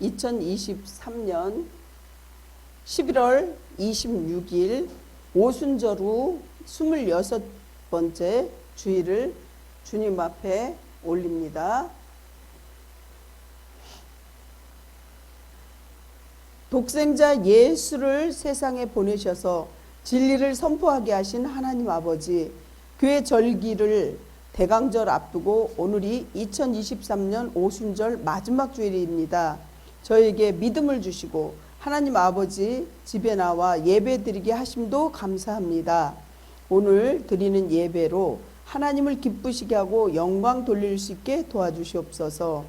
2023년 11월 26일 오순절 후 26번째 주일을 주님 앞에 올립니다. 독생자 예수를 세상에 보내셔서 진리를 선포하게 하신 하나님 아버지, 교회 절기를 대강절 앞두고 오늘이 2023년 오순절 마지막 주일입니다. 저에게 믿음을 주시고 하나님 아버지 집에 나와 예배 드리게 하심도 감사합니다. 오늘 드리는 예배로 하나님을 기쁘시게 하고 영광 돌릴 수 있게 도와주시옵소서.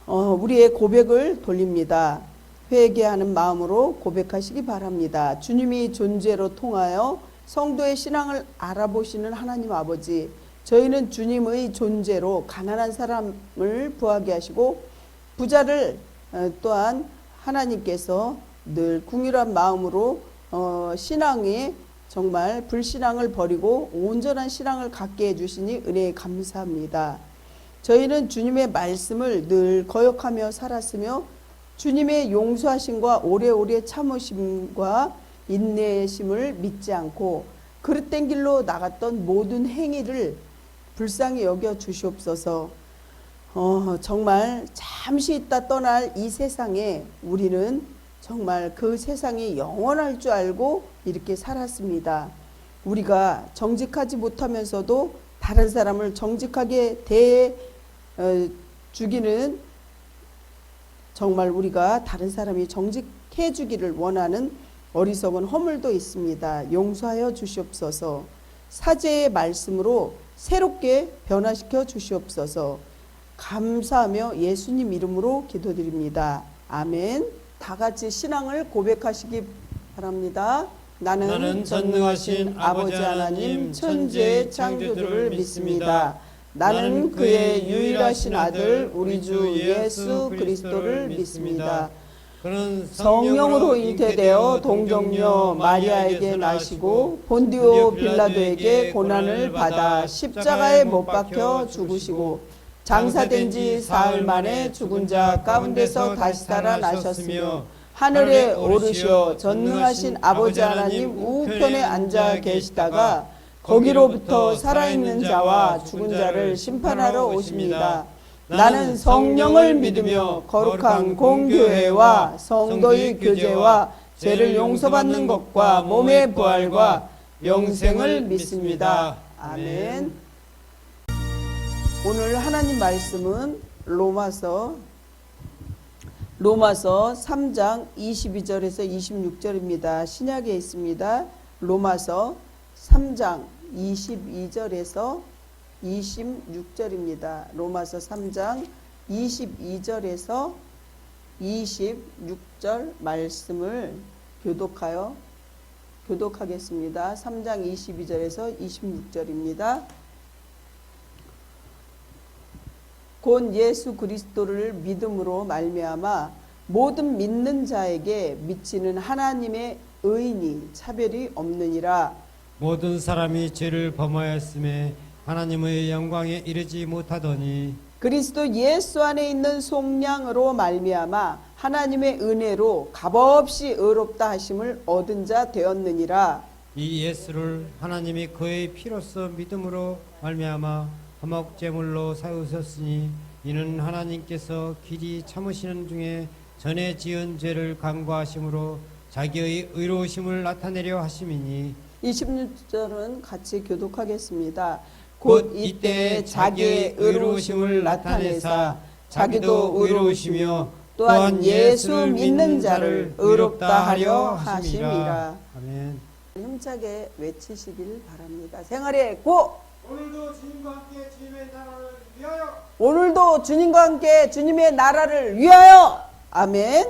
우리의 고백을 돌립니다. 회개하는 마음으로 고백하시기 바랍니다. 주님이 존재로 통하여 성도의 신앙을 알아보시는 하나님 아버지, 저희는 주님의 존재로 가난한 사람을 부하게 하시고 부자를 또한 하나님께서 늘 궁휼한 마음으로 신앙에 정말 불신앙을 버리고 온전한 신앙을 갖게 해주시니 은혜에 감사합니다. 저희는 주님의 말씀을 늘 거역하며 살았으며 주님의 용서하심과 오래오래 참으심과 인내심을 믿지 않고 그릇된 길로 나갔던 모든 행위를 불쌍히 여겨 주시옵소서. 정말 잠시 있다 떠날 이 세상에 우리는 정말 그 세상이 영원할 줄 알고 이렇게 살았습니다. 우리가 정직하지 못하면서도 다른 사람을 정직하게 대해 주기는 정말 우리가 다른 사람이 정직해 주기를 원하는 어리석은 허물도 있습니다. 용서하여 주시옵소서. 사제의 말씀으로 새롭게 변화시켜 주시옵소서. 감사하며 예수님 이름으로 기도드립니다. 아멘. 다 같이 신앙을 고백하시기 바랍니다. 나는 전능하신 아버지 하나님 천지의 창조주를 믿습니다. 나는 그의 유일하신 아들 우리 주 예수 그리스도를 믿습니다. 그는 성령으로 잉태되어 동정녀 마리아에게 나시고 본디오 빌라도에게 고난을 받아 십자가에 못 박혀 죽으시고 장사된 지 사흘 만에 죽은 자 가운데서 다시 살아나셨으며 하늘에 오르셔 전능하신 아버지 하나님 우편에 앉아 계시다가 거기로부터 살아있는 자와 죽은 자를 심판하러 오십니다. 나는 성령을 믿으며 거룩한 공교회와 성도의 교제와 죄를 용서받는 것과 몸의 부활과 영생을 믿습니다. 아멘. 오늘 하나님 말씀은 로마서 3장 22절에서 26절입니다. 신약에 있습니다. 로마서 3장 22절에서 26절입니다. 로마서 3장 22절에서 26절 말씀을 교독하겠습니다. 3장 22절에서 26절입니다. 곧 예수 그리스도를 믿음으로 말미암아 모든 믿는 자에게 미치는 하나님의 의인이 차별이 없느니라. 모든 사람이 죄를 범하였음에 하나님의 영광에 이르지 못하더니 그리스도 예수 안에 있는 속량으로 말미암아 하나님의 은혜로 값없이 의롭다 하심을 얻은 자 되었느니라. 이 예수를 하나님이 그의 피로써 믿음으로 말미암아 화목제물로 세우셨으니 이는 하나님께서 길이 참으시는 중에 전에 지은 죄를 간과하심으로 자기의 의로우심을 나타내려 하심이니. 26절은 같이 교독하겠습니다. 곧 이때 자기의 의로우심을 나타내사 자기도 의로우시며 또한 예수 믿는 자를 의롭다 하려 하심이라. 아멘. 힘차게 외치시길 바랍니다. 생활의 고! 오늘도 주님과 함께 주님의 나라를 위하여. 오늘도 주님과 함께 주님의 나라를 위하여. 아멘.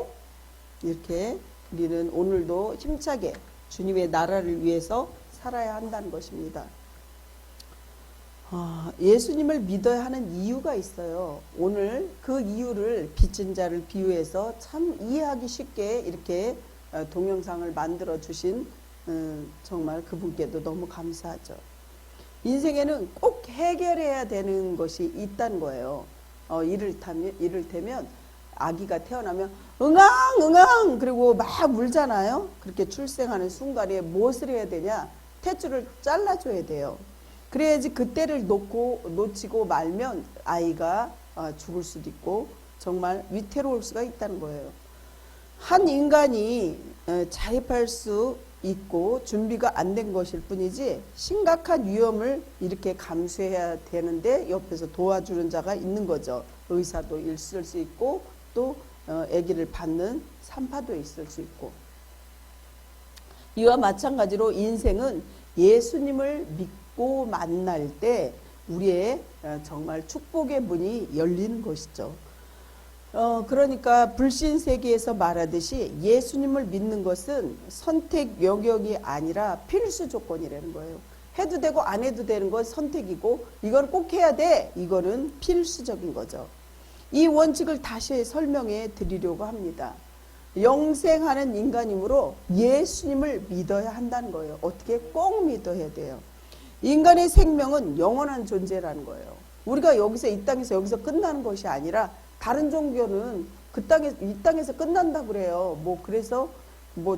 이렇게 우리는 오늘도 힘차게 주님의 나라를 위해서 살아야 한다는 것입니다. 예수님을 믿어야 하는 이유가 있어요. 오늘 그 이유를 빚진 자를 비유해서 참 이해하기 쉽게 이렇게 동영상을 만들어 주신 정말 그분께도 너무 감사하죠. 인생에는 꼭 해결해야 되는 것이 있다는 거예요. 이를테면 아기가 태어나면 응앙 응앙 그리고 막 울잖아요. 그렇게 출생하는 순간에 무엇을 해야 되냐? 탯줄을 잘라줘야 돼요. 그래야지 그때를 놓치고 말면 아이가 죽을 수도 있고 정말 위태로울 수가 있다는 거예요. 한 인간이 자립할 수 있고 준비가 안 된 것일 뿐이지 심각한 위험을 이렇게 감수해야 되는데 옆에서 도와주는 자가 있는 거죠. 의사도 있을 수 있고 또 아기를 받는 산파도 있을 수 있고, 이와 마찬가지로 인생은 예수님을 믿고 만날 때 우리의 정말 축복의 문이 열리는 것이죠. 그러니까 불신 세계에서 말하듯이 예수님을 믿는 것은 선택 영역이 아니라 필수 조건이라는 거예요. 해도 되고 안 해도 되는 건 선택이고 이건 꼭 해야 돼, 이거는 필수적인 거죠. 이 원칙을 다시 설명해 드리려고 합니다. 영생하는 인간이므로 예수님을 믿어야 한다는 거예요. 어떻게? 꼭 믿어야 돼요. 인간의 생명은 영원한 존재라는 거예요. 우리가 여기서 이 땅에서 여기서 끝나는 것이 아니라 다른 종교는 이 땅에서 끝난다고 그래요. 그래서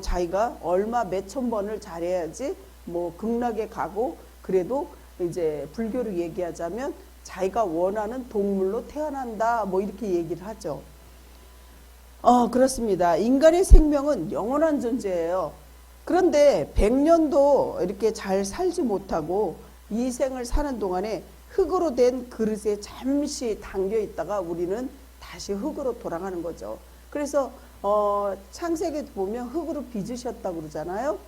자기가 얼마 몇천 번을 잘해야지 극락에 가고, 그래도 이제 불교를 얘기하자면 자기가 원하는 동물로 태어난다 이렇게 얘기를 하죠. 그렇습니다. 인간의 생명은 영원한 존재예요. 그런데 100년도 이렇게 잘 살지 못하고 이 생을 사는 동안에 흙으로 된 그릇에 잠시 담겨 있다가 우리는 다시 흙으로 돌아가는 거죠. 그래서 창세기 보면 흙으로 빚으셨다고 그러잖아요.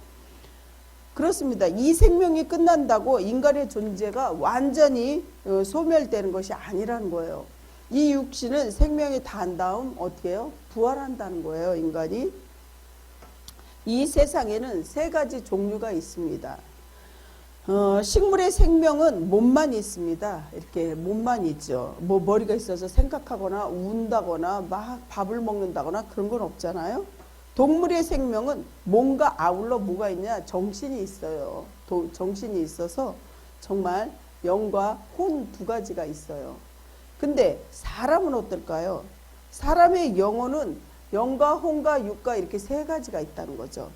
그렇습니다. 이 생명이 끝난다고 인간의 존재가 완전히 소멸되는 것이 아니라는 거예요. 이 육신은 생명이 다한 다음 어떻게 해요? 부활한다는 거예요, 인간이. 이 세상에는 3가지 종류가 있습니다. 식물의 생명은 몸만 있습니다. 이렇게 몸만 있죠. 머리가 있어서 생각하거나 운다거나 막 밥을 먹는다거나 그런 건 없잖아요. 동물의 생명은 몸과 아울러 뭐가 있냐? 정신이 있어요. 정신이 있어서 정말 영과 혼 2가지가 있어요. 근데 사람은 어떨까요? 사람의 영혼은 영과 혼과 육과 이렇게 3가지가 있다는 거죠.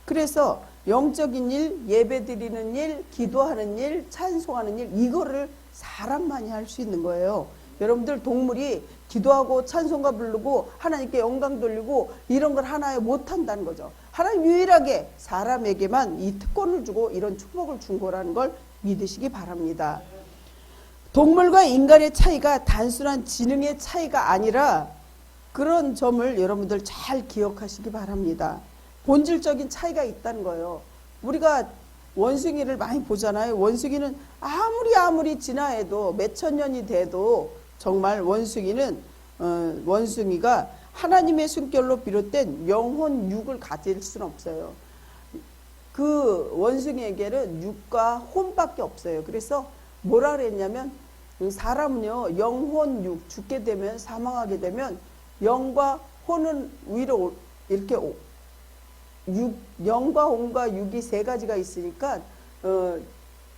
그래서 영적인 일, 예배드리는 일, 기도하는 일, 찬송하는 일, 이거를 사람만이 할 수 있는 거예요. 여러분들 동물이 기도하고 찬송가 부르고 하나님께 영광 돌리고 이런 걸 하나에 못한다는 거죠. 하나님 유일하게 사람에게만 이 특권을 주고 이런 축복을 준 거라는 걸 믿으시기 바랍니다. 동물과 인간의 차이가 단순한 지능의 차이가 아니라 그런 점을 여러분들 잘 기억하시기 바랍니다. 본질적인 차이가 있다는 거예요. 우리가 원숭이를 많이 보잖아요. 원숭이는 아무리 진화해도 몇천 년이 돼도 정말 원숭이가 하나님의 숨결로 비롯된 영혼 육을 가질 수는 없어요. 그 원숭이에게는 육과 혼밖에 없어요. 그래서 뭐라 그랬냐면 사람은요, 영혼 육, 죽게 되면 사망하게 되면 영과 혼은 위로 이렇게 영과 혼과 육이 3가지가 있으니까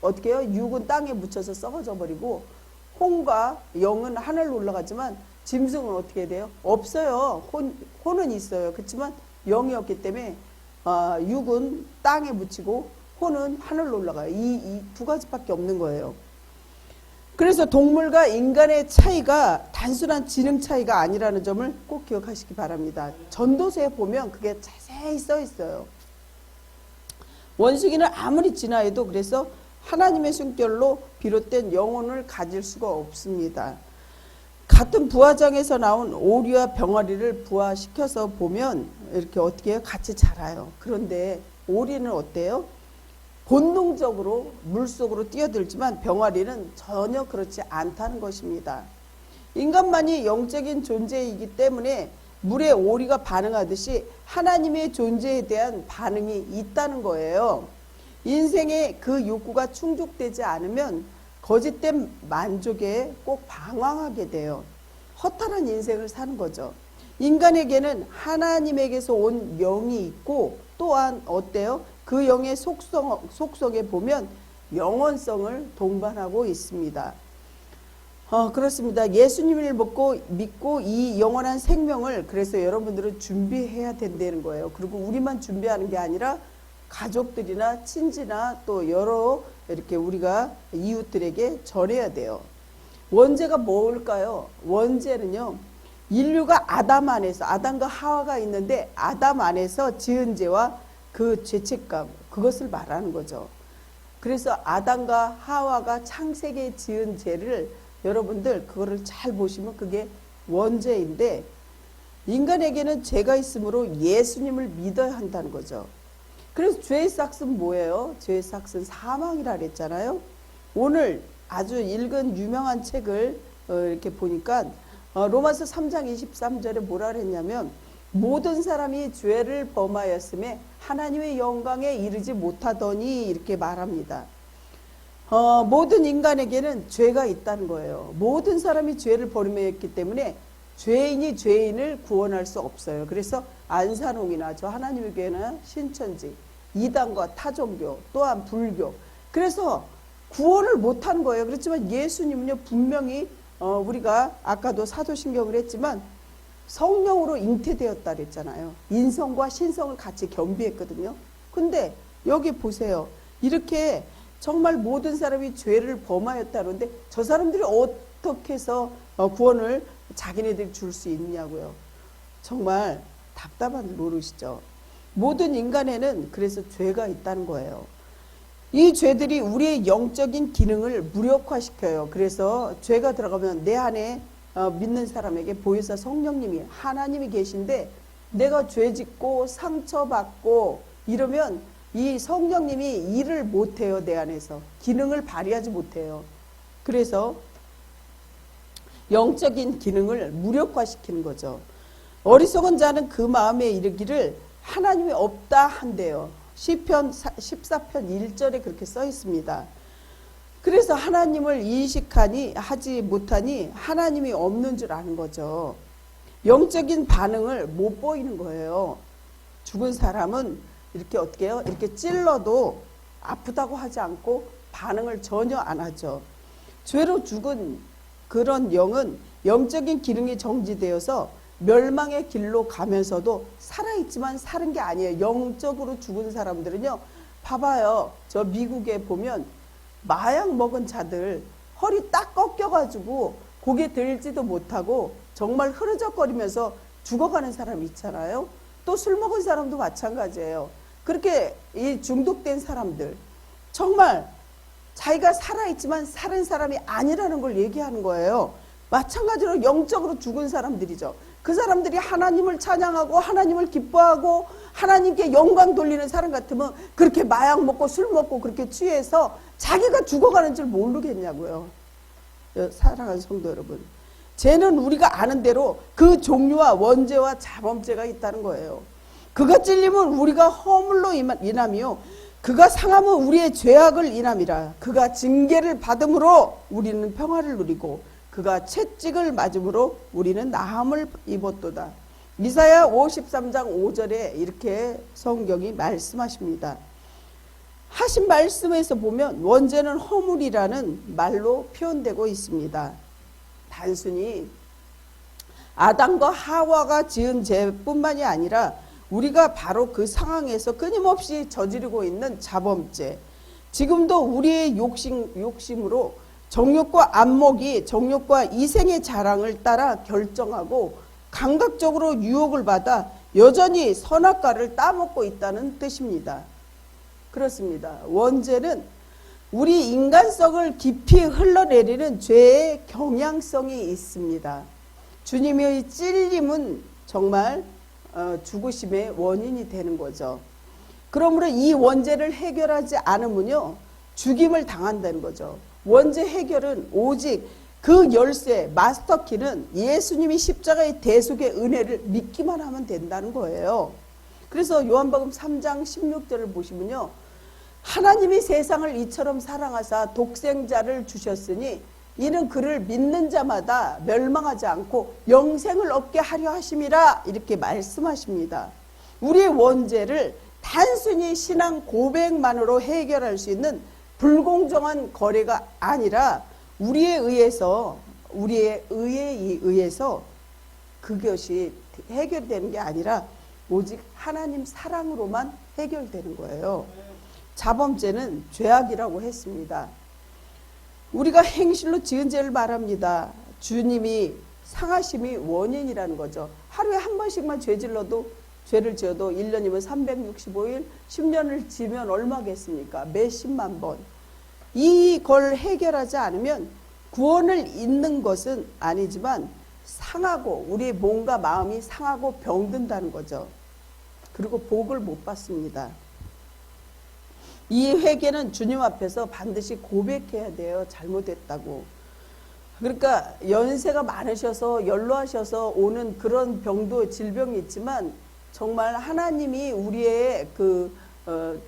어떻게 해요? 육은 땅에 묻혀서 썩어져 버리고 혼과 영은 하늘로 올라가지만 짐승은 어떻게 돼요? 없어요. 혼은 있어요. 그렇지만 영이 없기 때문에 육은 땅에 묻히고 혼은 하늘로 올라가요. 이 2가지밖에 없는 거예요. 그래서 동물과 인간의 차이가 단순한 지능 차이가 아니라는 점을 꼭 기억하시기 바랍니다. 전도서에 보면 그게 자세히 써 있어요. 원숭이는 아무리 진화해도 그래서 하나님의 숨결로 비롯된 영혼을 가질 수가 없습니다. 같은 부화장에서 나온 오리와 병아리를 부화시켜서 보면 이렇게 어떻게 해요? 같이 자라요. 그런데 오리는 어때요? 본능적으로 물속으로 뛰어들지만 병아리는 전혀 그렇지 않다는 것입니다. 인간만이 영적인 존재이기 때문에 물에 오리가 반응하듯이 하나님의 존재에 대한 반응이 있다는 거예요. 인생의 그 욕구가 충족되지 않으면 거짓된 만족에 꼭 방황하게 돼요. 허탈한 인생을 사는 거죠. 인간에게는 하나님에게서 온 영이 있고 또한 어때요? 그 영의 속성에 보면 영원성을 동반하고 있습니다. 그렇습니다. 예수님을 믿고 이 영원한 생명을 그래서 여러분들은 준비해야 된다는 거예요. 그리고 우리만 준비하는 게 아니라 가족들이나 친지나 또 여러 이렇게 우리가 이웃들에게 전해야 돼요. 원죄가 뭘까요? 원죄는요, 인류가 아담과 하와가 있는데 아담 안에서 지은 죄와 그 죄책감, 그것을 말하는 거죠. 그래서 아담과 하와가 창세기에 지은 죄를 여러분들 그거를 잘 보시면 그게 원죄인데, 인간에게는 죄가 있으므로 예수님을 믿어야 한다는 거죠. 그래서 죄의 삭은 뭐예요? 죄의 삭은 사망이라 그랬잖아요. 오늘 아주 읽은 유명한 책을 이렇게 보니까 로마서 3장 23절에 뭐라 그랬냐면, 모든 사람이 죄를 범하였음에 하나님의 영광에 이르지 못하더니 이렇게 말합니다. 모든 인간에게는 죄가 있다는 거예요. 모든 사람이 죄를 범했기 때문에 죄인이 죄인을 구원할 수 없어요. 그래서 안산홍이나 저 하나님의 교회나 신천지, 이단과 타종교, 또한 불교, 그래서 구원을 못한 거예요. 그렇지만 예수님은요, 분명히 우리가 아까도 사도신경을 했지만 성령으로 잉태되었다 그랬잖아요. 인성과 신성을 같이 겸비했거든요. 근데 여기 보세요. 이렇게 정말 모든 사람이 죄를 범하였다는데 저 사람들이 어떻게 해서 구원을 자기네들이 줄 수 있냐고요. 정말 답답한 노릇이죠. 모든 인간에는 그래서 죄가 있다는 거예요. 이 죄들이 우리의 영적인 기능을 무력화시켜요. 그래서 죄가 들어가면 내 안에 믿는 사람에게 보혜사 성령님이, 하나님이 계신데 내가 죄 짓고 상처받고 이러면 이 성령님이 일을 못해요. 내 안에서 기능을 발휘하지 못해요. 그래서 영적인 기능을 무력화시키는 거죠. 어리석은 자는 그 마음에 이르기를 하나님이 없다 한대요. 시편 14편 1절에 그렇게 써 있습니다. 그래서 하나님을 하지 못하니 하나님이 없는 줄 아는 거죠. 영적인 반응을 못 보이는 거예요. 죽은 사람은 이렇게 어떻게 해요? 이렇게 찔러도 아프다고 하지 않고 반응을 전혀 안 하죠. 죄로 죽은 그런 영은 영적인 기능이 정지되어서 멸망의 길로 가면서도 살아있지만 사는 게 아니에요. 영적으로 죽은 사람들은요, 봐봐요. 저 미국에 보면 마약 먹은 자들 허리 딱 꺾여가지고 고개 들지도 못하고 정말 흐느적거리면서 죽어가는 사람이 있잖아요. 또 술 먹은 사람도 마찬가지예요. 그렇게 이 중독된 사람들, 정말 자기가 살아있지만 사는 사람이 아니라는 걸 얘기하는 거예요. 마찬가지로 영적으로 죽은 사람들이죠. 그 사람들이 하나님을 찬양하고 하나님을 기뻐하고 하나님께 영광 돌리는 사람 같으면 그렇게 마약 먹고 술 먹고 그렇게 취해서 자기가 죽어가는 줄 모르겠냐고요. 사랑하는 성도 여러분, 죄는 우리가 아는 대로 그 종류와 원죄와 자범죄가 있다는 거예요. 그가 찔리면 우리가 허물로 인함이요, 그가 상하면 우리의 죄악을 인함이라. 그가 징계를 받음으로 우리는 평화를 누리고 그가 채찍을 맞음으로 우리는 나음을 입었도다. 이사야 53장 5절에 이렇게 성경이 말씀하십니다. 하신 말씀에서 보면 원죄는 허물이라는 말로 표현되고 있습니다. 단순히 아담과 하와가 지은 죄뿐만이 아니라 우리가 바로 그 상황에서 끊임없이 저지르고 있는 자범죄, 지금도 우리의 욕심으로 정욕과 안목이 정욕과 이생의 자랑을 따라 결정하고 감각적으로 유혹을 받아 여전히 선악과를 따먹고 있다는 뜻입니다. 그렇습니다. 원죄는 우리 인간성을 깊이 흘러내리는 죄의 경향성이 있습니다. 주님의 찔림은 정말 죽으심의 원인이 되는 거죠. 그러므로 이 원죄를 해결하지 않으면요, 죽임을 당한다는 거죠. 원죄 해결은 오직 그 열쇠, 마스터키는 예수님이 십자가의 대속의 은혜를 믿기만 하면 된다는 거예요. 그래서 요한복음 3장 16절을 보시면요, 하나님이 세상을 이처럼 사랑하사 독생자를 주셨으니 이는 그를 믿는 자마다 멸망하지 않고 영생을 얻게 하려 하심이라, 이렇게 말씀하십니다. 우리의 원죄를 단순히 신앙 고백만으로 해결할 수 있는 불공정한 거래가 아니라 우리에 의해서 우리의 의에 의해서 그것이 해결되는 게 아니라 오직 하나님 사랑으로만 해결되는 거예요. 자범죄는 죄악이라고 했습니다. 우리가 행실로 지은 죄를 말합니다. 주님이 상하심이 원인이라는 거죠. 하루에 한 번씩만 죄를 지어도 1년이면 365일, 10년을 지면 얼마겠습니까? 몇십만 번. 이걸 해결하지 않으면 구원을 잇는 것은 아니지만 상하고 우리의 몸과 마음이 상하고 병든다는 거죠. 그리고 복을 못 받습니다. 이 회개는 주님 앞에서 반드시 고백해야 돼요. 잘못했다고. 그러니까 연세가 많으셔서 연로하셔서 오는 그런 병도 질병이 있지만 정말 하나님이 우리의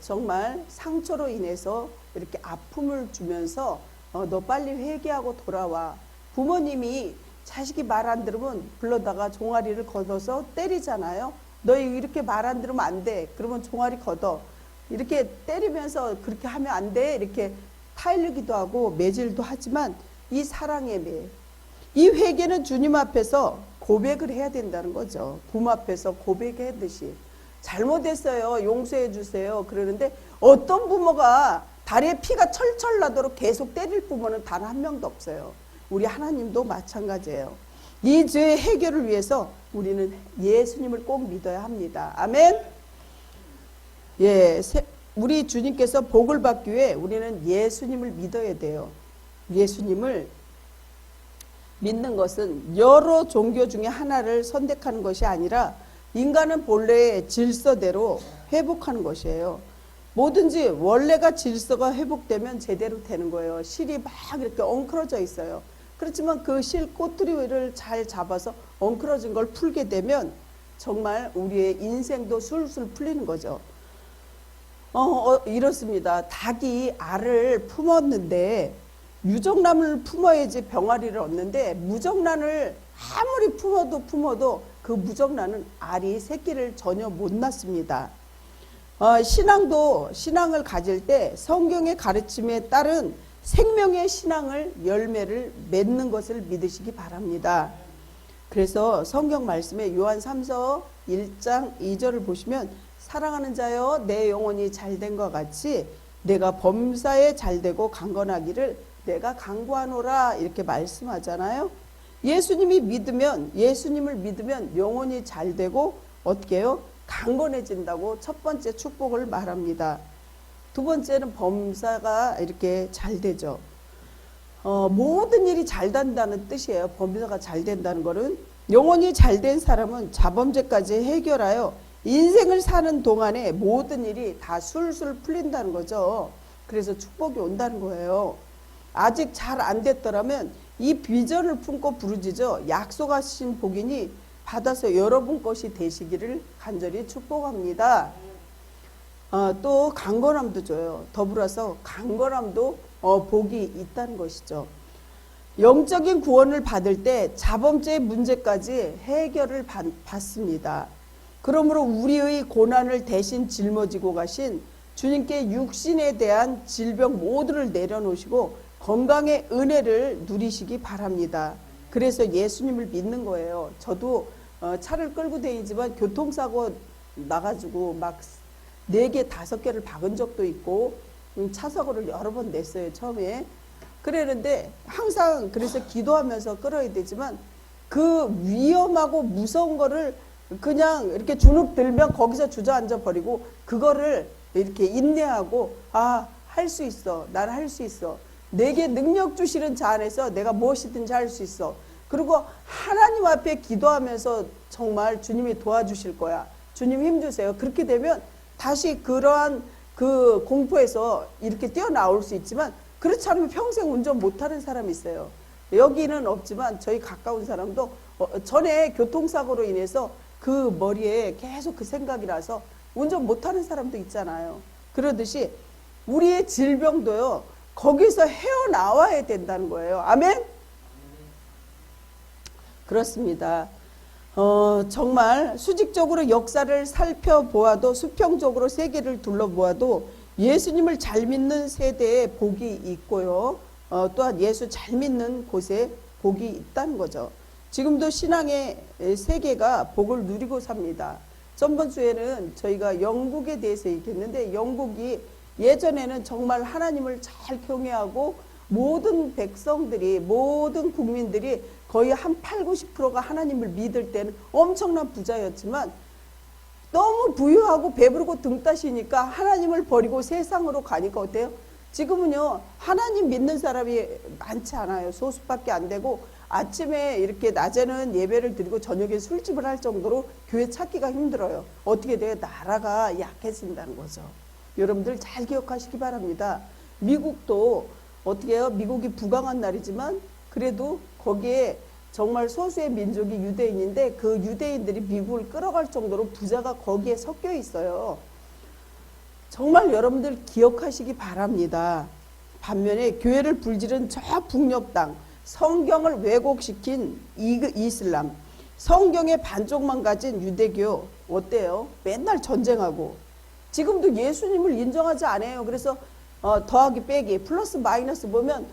정말 상처로 인해서 이렇게 아픔을 주면서 너 빨리 회개하고 돌아와. 부모님이 자식이 말 안 들으면 불러다가 종아리를 걷어서 때리잖아요. 너 이렇게 말 안 들으면 안 돼. 그러면 종아리 걷어. 이렇게 때리면서 그렇게 하면 안 돼. 이렇게 타일르기도 하고 매질도 하지만 이 사랑의 매, 이 회개는 주님 앞에서 고백을 해야 된다는 거죠. 부모 앞에서 고백하듯이 잘못했어요. 용서해 주세요. 그러는데 어떤 부모가 다리에 피가 철철 나도록 계속 때릴 부모는 단 한 명도 없어요. 우리 하나님도 마찬가지예요. 이 죄의 해결을 위해서 우리는 예수님을 꼭 믿어야 합니다. 아멘. 예, 우리 주님께서 복을 받기 위해 우리는 예수님을 믿어야 돼요. 예수님을 믿는 것은 여러 종교 중에 하나를 선택하는 것이 아니라 인간은 본래의 질서대로 회복하는 것이에요. 뭐든지 원래가 질서가 회복되면 제대로 되는 거예요. 실이 막 이렇게 엉클어져 있어요. 그렇지만 그 실 꼬투리를 잘 잡아서 엉클어진 걸 풀게 되면 정말 우리의 인생도 술술 풀리는 거죠. 이렇습니다. 닭이 알을 품었는데 유정란을 품어야지 병아리를 얻는데 무정란을 아무리 품어도 그 무정란은 알이 새끼를 전혀 못 낳습니다. 신앙을 가질 때 성경의 가르침에 따른 생명의 신앙을 열매를 맺는 것을 믿으시기 바랍니다. 그래서 성경 말씀에 요한 3서 1장 2절을 보시면 사랑하는 자여 내 영혼이 잘된 것 같이 내가 범사에 잘되고 강건하기를 내가 강구하노라 이렇게 말씀하잖아요. 예수님을 믿으면 영혼이 잘되고 어떻게 해요? 강건해진다고 첫 번째 축복을 말합니다. 두 번째는 범사가 이렇게 잘 되죠. 모든 일이 잘 된다는 뜻이에요. 범사가 잘 된다는 것은 영혼이 잘 된 사람은 자범죄까지 해결하여 인생을 사는 동안에 모든 일이 다 술술 풀린다는 거죠. 그래서 축복이 온다는 거예요. 아직 잘 안 됐더라면 이 비전을 품고 부르짖어 약속하신 복이니 받아서 여러분 것이 되시기를 간절히 축복합니다. 또 강건함도 줘요. 더불어서 강건함도 복이 있다는 것이죠. 영적인 구원을 받을 때 자범죄의 문제까지 해결을 받습니다. 그러므로 우리의 고난을 대신 짊어지고 가신 주님께 육신에 대한 질병 모두를 내려놓으시고 건강의 은혜를 누리시기 바랍니다. 그래서 예수님을 믿는 거예요. 저도 차를 끌고 다니지만 교통사고 나가지고 막 4개, 5개를 박은 적도 있고 차사고를 여러 번 냈어요. 처음에. 그랬는데 항상 그래서 기도하면서 끌어야 되지만 그 위험하고 무서운 거를 그냥 이렇게 주눅 들면 거기서 주저앉아 버리고 그거를 이렇게 인내하고 할 수 있어. 난 할 수 있어. 내게 능력 주시는 자 안에서 내가 무엇이든지 할 수 있어. 그리고 하나님 앞에 기도하면서 정말 주님이 도와주실 거야. 주님 힘주세요. 그렇게 되면 다시 그러한 그 공포에서 이렇게 뛰어나올 수 있지만 그렇지 않으면 평생 운전 못하는 사람이 있어요. 여기는 없지만 저희 가까운 사람도 전에 교통사고로 인해서 그 머리에 계속 그 생각이 나서 운전 못하는 사람도 있잖아요. 그러듯이 우리의 질병도요. 거기서 헤어나와야 된다는 거예요. 아멘? 그렇습니다. 정말 수직적으로 역사를 살펴보아도 수평적으로 세계를 둘러보아도 예수님을 잘 믿는 세대에 복이 있고요. 또한 예수 잘 믿는 곳에 복이 있다는 거죠. 지금도 신앙의 세계가 복을 누리고 삽니다. 전번 주에는 저희가 영국에 대해서 얘기했는데, 영국이 예전에는 정말 하나님을 잘 경외하고 모든 백성들이, 모든 국민들이 거의 한 80~90%가 하나님을 믿을 때는 엄청난 부자였지만, 너무 부유하고 배부르고 등 따시니까 하나님을 버리고 세상으로 가니까 어때요? 지금은요, 하나님 믿는 사람이 많지 않아요. 소수밖에 안 되고, 아침에 이렇게 낮에는 예배를 드리고 저녁에 술집을 할 정도로 교회 찾기가 힘들어요. 어떻게 돼요? 나라가 약해진다는 거죠. 여러분들 잘 기억하시기 바랍니다. 미국도 어떻게 해요? 미국이 부강한 나라지만 그래도 거기에 정말 소수의 민족이 유대인인데, 그 유대인들이 미국을 끌어갈 정도로 부자가 거기에 섞여 있어요. 정말 여러분들 기억하시기 바랍니다. 반면에 교회를 불지른 저 북녘 땅, 성경을 왜곡시킨 이슬람, 성경의 반쪽만 가진 유대교, 어때요? 맨날 전쟁하고, 지금도 예수님을 인정하지 않아요. 그래서 더하기 빼기, 플러스 마이너스 보면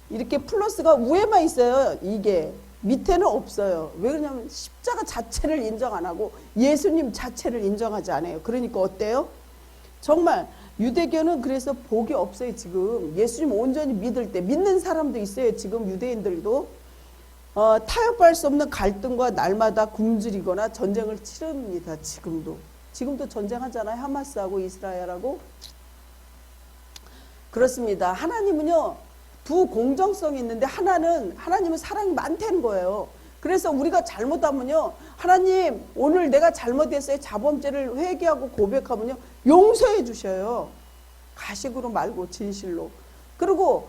이렇게 플러스가 위에만 있어요. 이게 밑에는 없어요. 왜 그러냐면 십자가 자체를 인정 안 하고 예수님 자체를 인정하지 않아요. 그러니까 어때요? 정말 유대교는 그래서 복이 없어요. 지금 예수님 온전히 믿을 때 믿는 사람도 있어요. 지금 유대인들도 타협할 수 없는 갈등과 날마다 굶주리거나 전쟁을 치릅니다. 지금도 전쟁하잖아요. 하마스하고 이스라엘하고. 그렇습니다. 하나님은요, 두 공정성이 있는데 하나님은 사랑이 많다는 거예요. 그래서 우리가 잘못하면요, 하나님 오늘 내가 잘못했어요, 자범죄를 회개하고 고백하면요 용서해 주셔요. 가식으로 말고 진실로. 그리고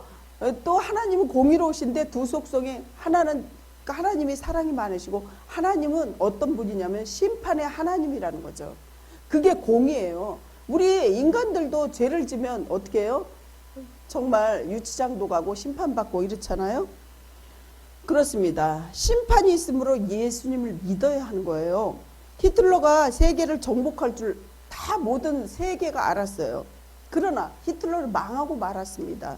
또 하나님은 공의로우신데 두 속성이, 하나님이 사랑이 많으시고 하나님은 어떤 분이냐면 심판의 하나님이라는 거죠. 그게 공의예요. 우리 인간들도 죄를 지면 어떻게 해요? 정말 유치장도 가고 심판받고 이렇잖아요. 그렇습니다. 심판이 있으므로 예수님을 믿어야 하는 거예요. 히틀러가 세계를 정복할 줄 다 모든 세계가 알았어요. 그러나 히틀러를 망하고 말았습니다.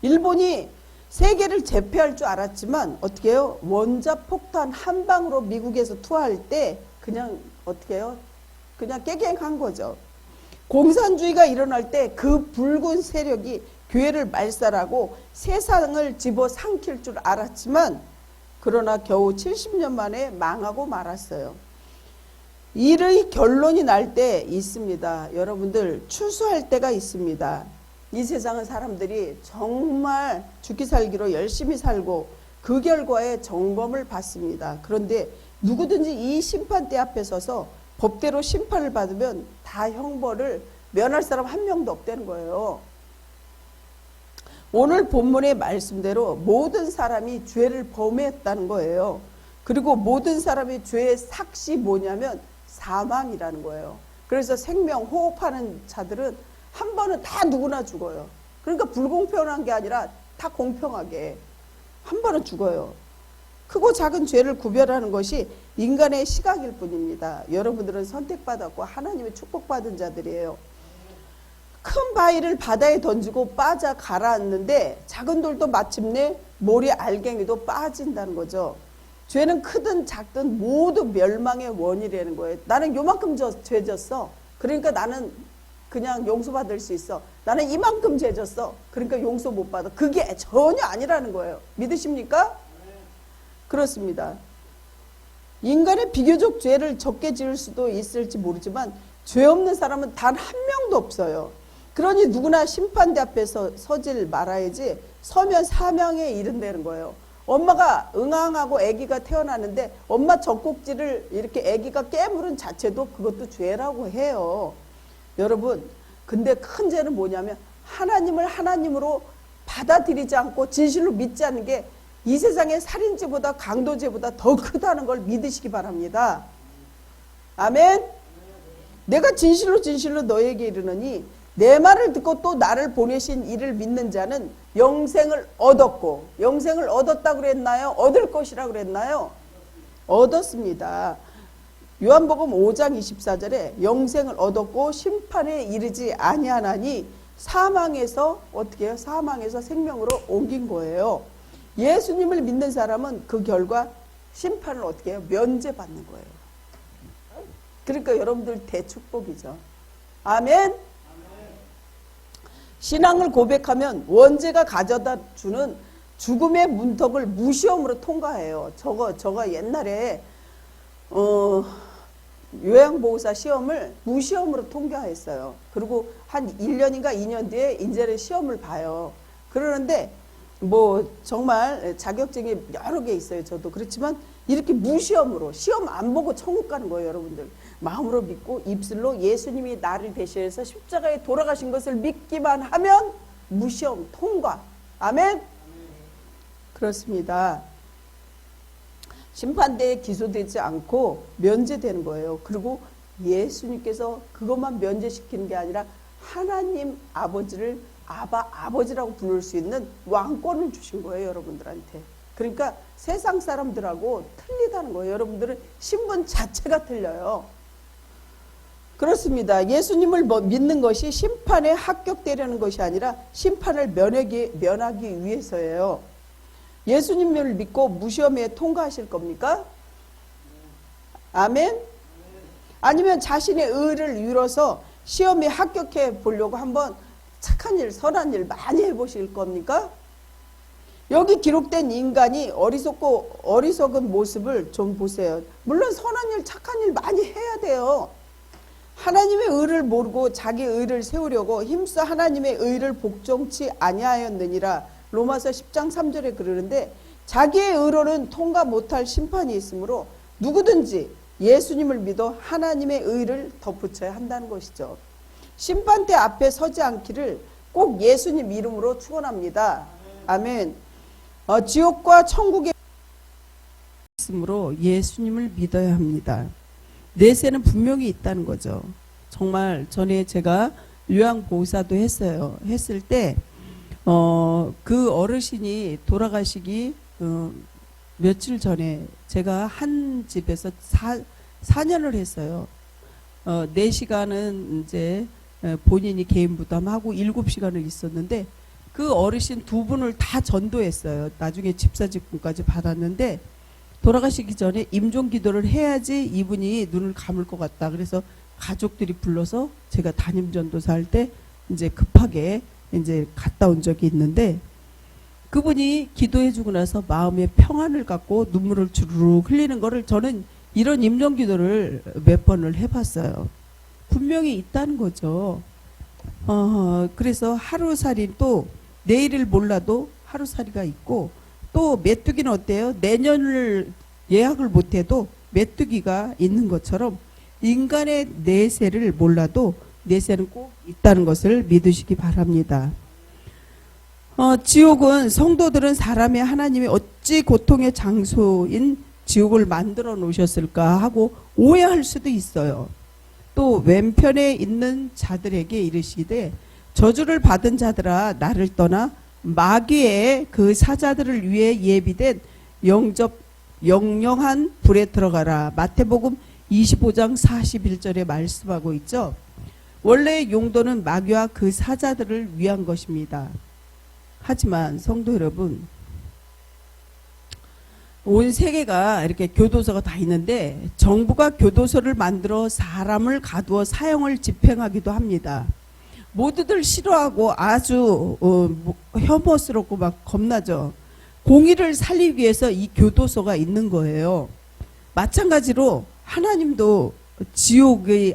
일본이 세계를 제패할 줄 알았지만 어떻게 해요? 원자폭탄 한 방으로 미국에서 투하할 때 그냥 어떻게 해요? 그냥 깨갱한 거죠. 공산주의가 일어날 때 그 붉은 세력이 교회를 말살하고 세상을 집어삼킬 줄 알았지만, 그러나 겨우 70년 만에 망하고 말았어요. 일의 결론이 날 때 있습니다. 여러분들 추수할 때가 있습니다. 이 세상은 사람들이 정말 죽기 살기로 열심히 살고 그 결과에 정범을 받습니다. 그런데 누구든지 이 심판대 앞에 서서 법대로 심판을 받으면 다 형벌을 면할 사람 한 명도 없다는 거예요. 오늘 본문의 말씀대로 모든 사람이 죄를 범했다는 거예요. 그리고 모든 사람의 죄의 삭시 뭐냐면 사망이라는 거예요. 그래서 생명 호흡하는 자들은 한 번은 다 누구나 죽어요. 그러니까 불공평한 게 아니라 다 공평하게 한 번은 죽어요. 크고 작은 죄를 구별하는 것이 인간의 시각일 뿐입니다. 여러분들은 선택받았고 하나님의 축복받은 자들이에요. 큰 바위를 바다에 던지고 빠져 가라앉는데 작은 돌도 마침내 모래 알갱이도 빠진다는 거죠. 죄는 크든 작든 모두 멸망의 원이라는 거예요. 나는 요만큼 죄 졌어. 그러니까 나는 그냥 용서받을 수 있어. 나는 이만큼 죄 졌어. 그러니까 용서 못 받아. 그게 전혀 아니라는 거예요. 믿으십니까? 그렇습니다. 인간의 비교적 죄를 적게 지을 수도 있을지 모르지만 죄 없는 사람은 단 한 명도 없어요. 그러니 누구나 심판대 앞에서 서질 말아야지 서면 사망에 이른다는 거예요. 엄마가 응앙하고 아기가 태어나는데 엄마 젖꼭지를 이렇게 아기가 깨물은 자체도 그것도 죄라고 해요. 여러분, 근데 큰 죄는 뭐냐면 하나님을 하나님으로 받아들이지 않고 진실로 믿지 않는 게 이 세상의 살인죄보다 강도죄보다 더 크다는 걸 믿으시기 바랍니다. 아멘. 내가 진실로 너에게 이르노니 내 말을 듣고 또 나를 보내신 이를 믿는 자는 영생을 얻었고, 영생을 얻었다고 그랬나요? 얻을 것이라고 그랬나요? 얻었습니다. 요한복음 5장 24절에 영생을 얻었고 심판에 이르지 아니하나니 사망에서 어떻게 해요? 사망에서 생명으로 옮긴 거예요. 예수님을 믿는 사람은 그 결과 심판을 어떻게 해요? 면제받는 거예요. 그러니까 여러분들 대축복이죠. 아멘. 신앙을 고백하면 원죄가 가져다 주는 죽음의 문턱을 무시험으로 통과해요. 저가 옛날에 요양보호사 시험을 무시험으로 통과했어요. 그리고 한 1년인가 2년 뒤에 이제는 시험을 봐요. 그러는데 뭐 정말 자격증이 여러 개 있어요. 저도 그렇지만 이렇게 무시험으로 시험 안 보고 천국 가는 거예요. 여러분들 마음으로 믿고 입술로 예수님이 나를 대신해서 십자가에 돌아가신 것을 믿기만 하면 무시험 통과. 아멘. 그렇습니다. 심판대에 기소되지 않고 면제되는 거예요. 그리고 예수님께서 그것만 면제시키는 게 아니라 하나님 아버지를 아버지라고 부를 수 있는 왕권을 주신 거예요. 여러분들한테. 그러니까 세상 사람들하고 틀리다는 거예요. 여러분들은 신분 자체가 틀려요. 그렇습니다. 예수님을 믿는 것이 심판에 합격되려는 것이 아니라 심판을 면하기 위해서예요. 예수님을 믿고 무시험에 통과하실 겁니까? 아멘? 아니면 자신의 의를 이뤄서 시험에 합격해 보려고 한번 착한 일, 선한 일 많이 해보실 겁니까? 여기 기록된 인간이 어리석은 모습을 좀 보세요. 물론 선한 일, 착한 일 많이 해야 돼요. 하나님의 의를 모르고 자기 의를 세우려고 힘써 하나님의 의를 복종치 아니하였느니라. 로마서 10장 3절에 그러는데 자기의 의로는 통과 못할 심판이 있으므로 누구든지 예수님을 믿어 하나님의 의를 덧붙여야 한다는 것이죠. 심판대 앞에 서지 않기를 꼭 예수님 이름으로 축원합니다. 아멘. 지옥과 천국에 있으므로 예수님을 믿어야 합니다. 내세는 분명히 있다는 거죠. 정말 전에 제가 요양보호사도 했어요. 했을 때 그 어르신이 돌아가시기 며칠 전에 제가 한 집에서 4년을 했어요. 4시간은 이제 본인이 개인 부담하고 7시간을 있었는데 그 어르신 2분을 다 전도했어요. 나중에 집사직분까지 받았는데 돌아가시기 전에 임종 기도를 해야지 이분이 눈을 감을 것 같다. 그래서 가족들이 불러서 제가 담임 전도사 할 때 이제 급하게 이제 갔다 온 적이 있는데 그분이 기도해주고 나서 마음의 평안을 갖고 눈물을 주르륵 흘리는 거를 저는 이런 임종 기도를 몇 번을 해봤어요. 분명히 있다는 거죠. 그래서 하루살이 또 내일을 몰라도 하루살이가 있고 또 메뚜기는 어때요? 내년을 예약을 못해도 메뚜기가 있는 것처럼 인간의 내세를 몰라도 내세는 꼭 있다는 것을 믿으시기 바랍니다. 지옥은 성도들은 사람의 하나님이 어찌 고통의 장소인 지옥을 만들어 놓으셨을까 하고 오해할 수도 있어요. 또 왼편에 있는 자들에게 이르시되 저주를 받은 자들아 나를 떠나 마귀의 그 사자들을 위해 예비된 영영한 불에 들어가라. 마태복음 25장 41절에 말씀하고 있죠. 원래 용도는 마귀와 그 사자들을 위한 것입니다. 하지만 성도 여러분, 온 세계가 이렇게 교도소가 다 있는데 정부가 교도소를 만들어 사람을 가두어 사형을 집행하기도 합니다. 모두들 싫어하고 아주 혐오스럽고 막 겁나죠. 공의를 살리기 위해서 이 교도소가 있는 거예요. 마찬가지로 하나님도 지옥의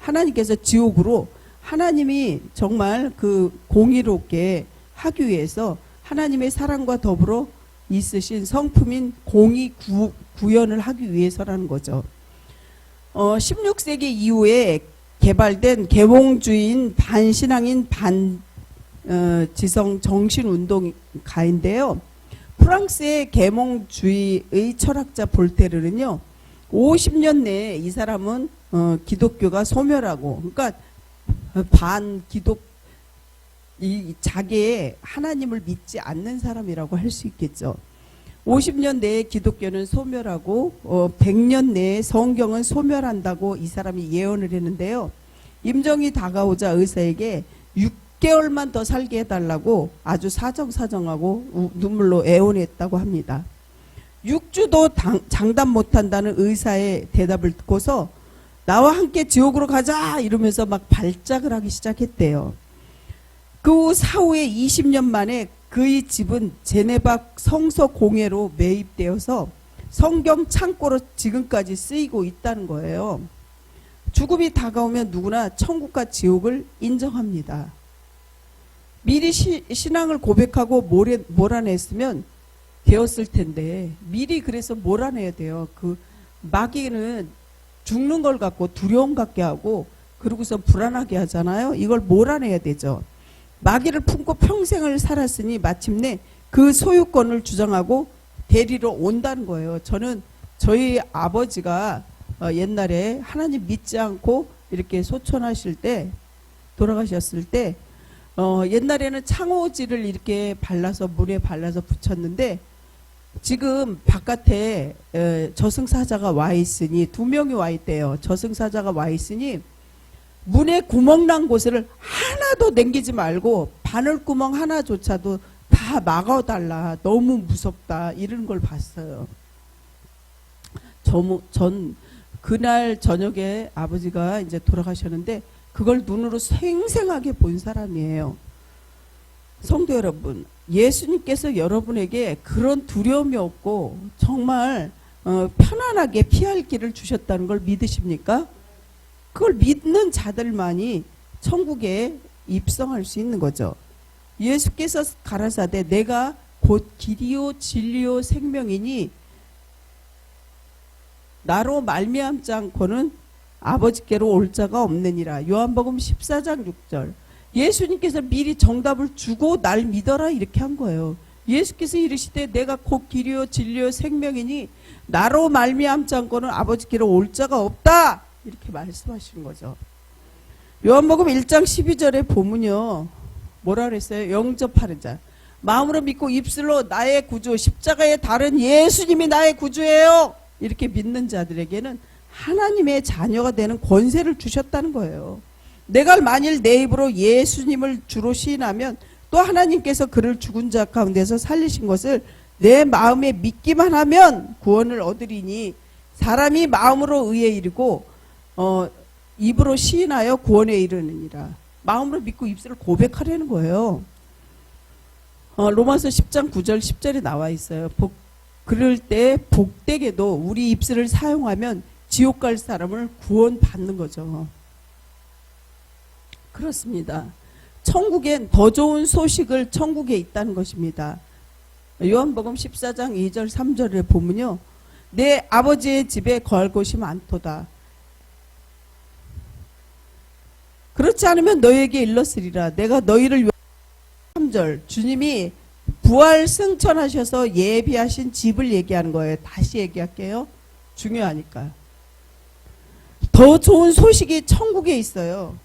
하나님께서 지옥으로 하나님이 정말 그 공의롭게 하기 위해서 하나님의 사랑과 더불어 있으신 성품인 공의 구현을 하기 위해서라는 거죠. 16세기 이후에 개발된 계몽주의인 반신앙인 지성 정신운동가인데요. 프랑스의 계몽주의의 철학자 볼테르는요. 50년 내에 이 사람은 기독교가 소멸하고 그러니까 자기의 하나님을 믿지 않는 사람이라고 할 수 있겠죠. 50년 내에 기독교는 소멸하고 100년 내에 성경은 소멸한다고 이 사람이 예언을 했는데요. 임종이 다가오자 의사에게 6개월만 더 살게 해달라고 아주 사정사정하고 눈물로 애원했다고 합니다. 6주도 장담 못한다는 의사의 대답을 듣고서 나와 함께 지옥으로 가자 이러면서 막 발작을 하기 시작했대요. 그 사후에 20년 만에 그의 집은 제네바 성서 공회로 매입되어서 성경 창고로 지금까지 쓰이고 있다는 거예요. 죽음이 다가오면 누구나 천국과 지옥을 인정합니다. 미리 신앙을 고백하고 몰아냈으면 되었을 텐데 미리 그래서 몰아내야 돼요. 그 마귀는 죽는 걸 갖고 두려움 갖게 하고 그러고서 불안하게 하잖아요. 이걸 몰아내야 되죠. 마귀를 품고 평생을 살았으니 마침내 그 소유권을 주장하고 데리러 온다는 거예요. 저는 저희 아버지가 옛날에 하나님 믿지 않고 이렇게 소천하실 때 돌아가셨을 때 옛날에는 창호지를 이렇게 발라서 물에 발라서 붙였는데 지금 바깥에 저승사자가 와 있으니 2명이 와 있대요. 저승사자가 와 있으니 문에 구멍 난 곳을 하나도 남기지 말고 바늘구멍 하나조차도 다 막아달라. 너무 무섭다. 이런 걸 봤어요. 전 그날 저녁에 아버지가 이제 돌아가셨는데 그걸 눈으로 생생하게 본 사람이에요. 성도 여러분, 예수님께서 여러분에게 그런 두려움이 없고 정말 편안하게 피할 길을 주셨다는 걸 믿으십니까? 그걸 믿는 자들만이 천국에 입성할 수 있는 거죠. 예수께서 가라사대 내가 곧 길이요 진리요 생명이니 나로 말미암지 않고는 아버지께로 올 자가 없느니라. 요한복음 14장 6절. 예수님께서 미리 정답을 주고 날 믿어라 이렇게 한 거예요. 예수께서 이르시되 내가 곧 길이요 진리요 생명이니 나로 말미암지 않고는 아버지께로 올 자가 없다 이렇게 말씀하시는 거죠. 요한복음 1장 12절에 보면요 뭐라 그랬어요? 영접하는 자, 마음으로 믿고 입술로 나의 구주, 십자가에 달은 예수님이 나의 구주예요 이렇게 믿는 자들에게는 하나님의 자녀가 되는 권세를 주셨다는 거예요. 내가 만일 내 입으로 예수님을 주로 시인하면 또 하나님께서 그를 죽은 자 가운데서 살리신 것을 내 마음에 믿기만 하면 구원을 얻으리니 사람이 마음으로 의에 이르고 입으로 시인하여 구원에 이르느니라. 마음으로 믿고 입술을 고백하려는 거예요. 로마서 10장 9절 10절에 나와 있어요. 그럴 때 복되게도 우리 입술을 사용하면 지옥 갈 사람을 구원받는 거죠. 그렇습니다. 천국엔 더 좋은 소식을 천국에 있다는 것입니다. 요한복음 14장 2절 3절에 보면요. 내 아버지의 집에 거할 곳이 많도다. 그렇지 않으면 너희에게 일렀으리라. 내가 너희를 위하여 3절 주님이 부활 승천하셔서 예비하신 집을 얘기하는 거예요. 다시 얘기할게요. 중요하니까. 더 좋은 소식이 천국에 있어요.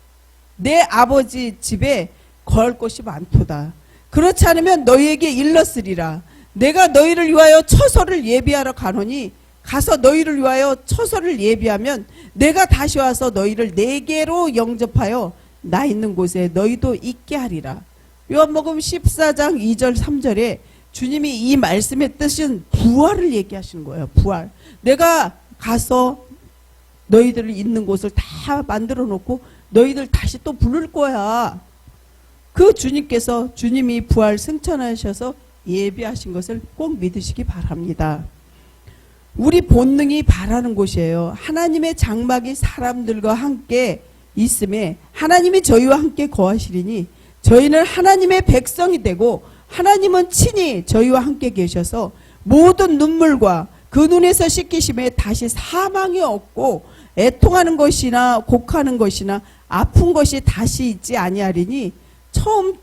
내 아버지 집에 거할 곳이 많도다. 그렇지 않으면 너희에게 일렀으리라. 내가 너희를 위하여 처소를 예비하러 가노니 가서 너희를 위하여 처소를 예비하면 내가 다시 와서 너희를 내게로 영접하여 나 있는 곳에 너희도 있게 하리라. 요한복음 14장 2절 3절에 주님이 이 말씀의 뜻은 부활을 얘기하시는 거예요. 부활. 내가 가서 너희들을 있는 곳을 다 만들어 놓고 너희들 다시 또 부를 거야. 그 주님께서 주님이 부활 승천하셔서 예비하신 것을 꼭 믿으시기 바랍니다. 우리 본능이 바라는 곳이에요. 하나님의 장막이 사람들과 함께 있음에 하나님이 저희와 함께 거하시리니 저희는 하나님의 백성이 되고 하나님은 친히 저희와 함께 계셔서 모든 눈물과 그 눈에서 씻기심에 다시 사망이 없고 애통하는 것이나 곡하는 것이나 아픈 것이 다시 있지 아니하리니 처음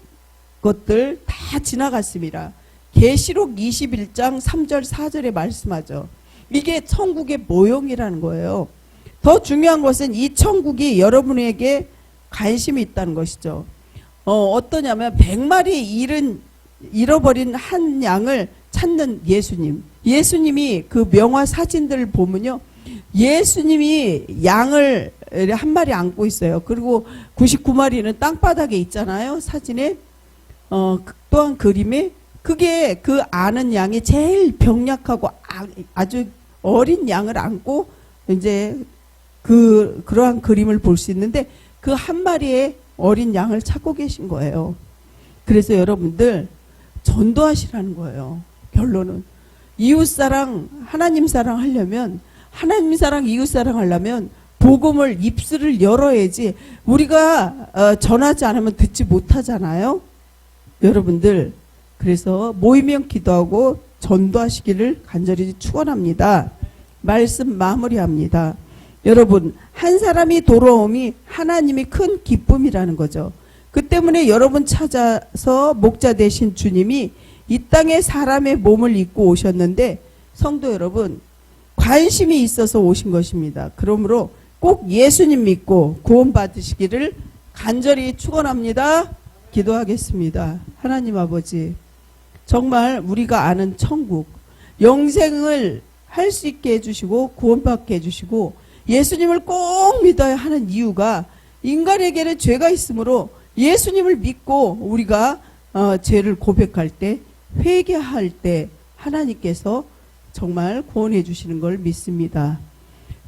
것들 다 지나갔습니다. 계시록 21장 3절 4절에 말씀하죠. 이게 천국의 모형이라는 거예요. 더 중요한 것은 이 천국이 여러분에게 관심이 있다는 것이죠. 어떠냐면 100마리 잃어버린 한 양을 찾는 예수님. 예수님이 그 명화 사진들을 보면요. 예수님이 양을 한 마리 안고 있어요. 그리고 99마리는 땅바닥에 있잖아요. 사진에. 또한 그림에 그게 그 아는 양이 제일 병약하고 아주 어린 양을 안고 이제 그러한 그림을 볼 수 있는데 그 한 마리의 어린 양을 찾고 계신 거예요. 그래서 여러분들 전도하시라는 거예요. 결론은 이웃사랑, 하나님 사랑 하려면 하나님 사랑, 이웃 사랑 하려면 복음을 입술을 열어야지 우리가 전하지 않으면 듣지 못하잖아요. 여러분들 그래서 모이면 기도하고 전도하시기를 간절히 축원합니다. 말씀 마무리합니다. 여러분 한 사람이 돌아옴이 하나님이 큰 기쁨이라는 거죠. 그 때문에 여러분 찾아서 목자 되신 주님이 이 땅에 사람의 몸을 입고 오셨는데 성도 여러분 관심이 있어서 오신 것입니다. 그러므로 꼭 예수님 믿고 구원 받으시기를 간절히 축원합니다. 기도하겠습니다. 하나님 아버지 정말 우리가 아는 천국 영생을 할 수 있게 해주시고 구원받게 해주시고 예수님을 꼭 믿어야 하는 이유가 인간에게는 죄가 있으므로 예수님을 믿고 우리가 죄를 고백할 때 회개할 때 하나님께서 정말 구원해 주시는 걸 믿습니다.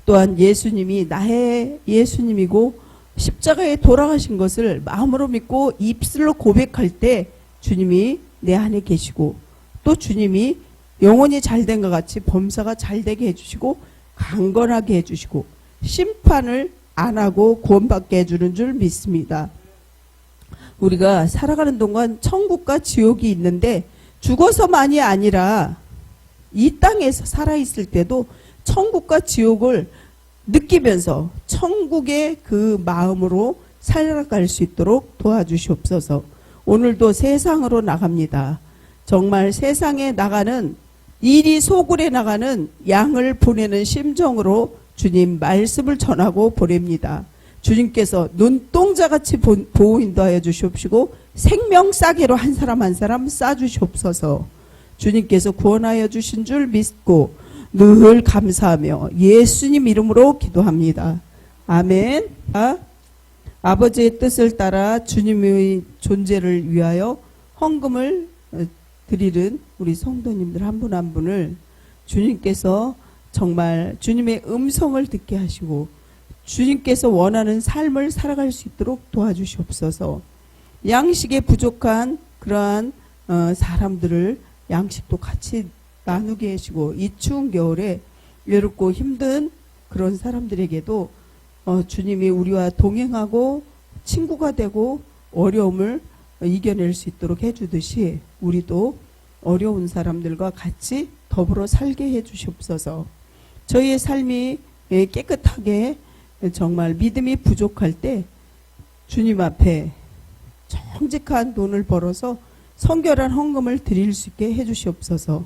또한 예수님이 나의 예수님이고 십자가에 돌아가신 것을 마음으로 믿고 입술로 고백할 때 주님이 내 안에 계시고 또 주님이 영혼이 잘된 것 같이 범사가 잘되게 해주시고 강건하게 해주시고 심판을 안 하고 구원받게 해주는 줄 믿습니다. 우리가 살아가는 동안 천국과 지옥이 있는데 죽어서만이 아니라 이 땅에서 살아있을 때도 천국과 지옥을 느끼면서 천국의 그 마음으로 살아갈 수 있도록 도와주시옵소서. 오늘도 세상으로 나갑니다. 정말 세상에 나가는 이리 소굴에 나가는 양을 보내는 심정으로 주님 말씀을 전하고 보냅니다. 주님께서 눈동자같이 보호 인도하여 주시옵시고 생명싸개로 한 사람 한 사람 싸주시옵소서. 주님께서 구원하여 주신 줄 믿고 늘 감사하며 예수님 이름으로 기도합니다. 아멘. 아버지의 뜻을 따라 주님의 존재를 위하여 헌금을 드리는 우리 성도님들 한 분 한 분을 주님께서 정말 주님의 음성을 듣게 하시고 주님께서 원하는 삶을 살아갈 수 있도록 도와주시옵소서. 양식에 부족한 그러한 사람들을 양식도 같이 나누게 하시고 이 추운 겨울에 외롭고 힘든 그런 사람들에게도 주님이 우리와 동행하고 친구가 되고 어려움을 이겨낼 수 있도록 해주듯이 우리도 어려운 사람들과 같이 더불어 살게 해주시옵소서. 저희의 삶이 깨끗하게 정말 믿음이 부족할 때 주님 앞에 정직한 돈을 벌어서 성결한 헌금을 드릴 수 있게 해주시옵소서.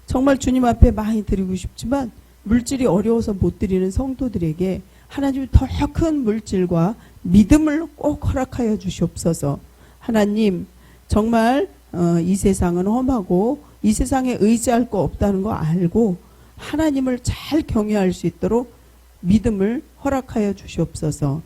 정말 주님 앞에 많이 드리고 싶지만 물질이 어려워서 못 드리는 성도들에게 하나님이 더 큰 물질과 믿음을 꼭 허락하여 주시옵소서. 하나님 정말 이 세상은 험하고 이 세상에 의지할 거 없다는 거 알고 하나님을 잘 경외할 수 있도록 믿음을 허락하여 주시옵소서.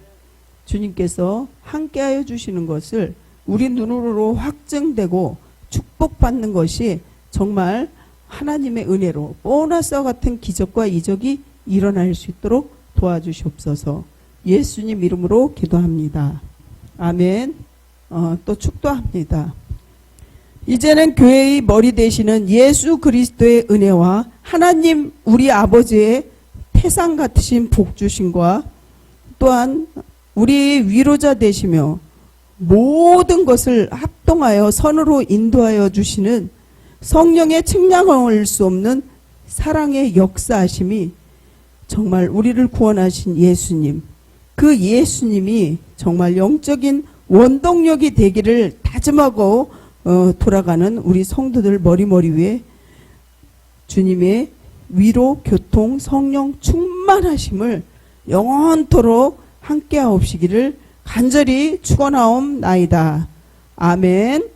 주님께서 함께하여 주시는 것을 우리 눈으로 확증되고 축복받는 것이 정말 하나님의 은혜로 보너스와 같은 기적과 이적이 일어날 수 있도록 도와주시옵소서. 예수님 이름으로 기도합니다. 아멘. 또 축도합니다. 이제는 교회의 머리 되시는 예수 그리스도의 은혜와 하나님 우리 아버지의 태상 같으신 복주심과 또한 우리 위로자 되시며 모든 것을 합동하여 선으로 인도하여 주시는 성령의 측량할 수 없는 사랑의 역사하심이 정말 우리를 구원하신 예수님, 그 예수님이 정말 영적인 원동력이 되기를 다짐하고 돌아가는 우리 성도들 머리 위에 주님의 위로, 교통, 성령 충만하심을 영원토록 함께하옵시기를 간절히 축원하옵나이다. 아멘.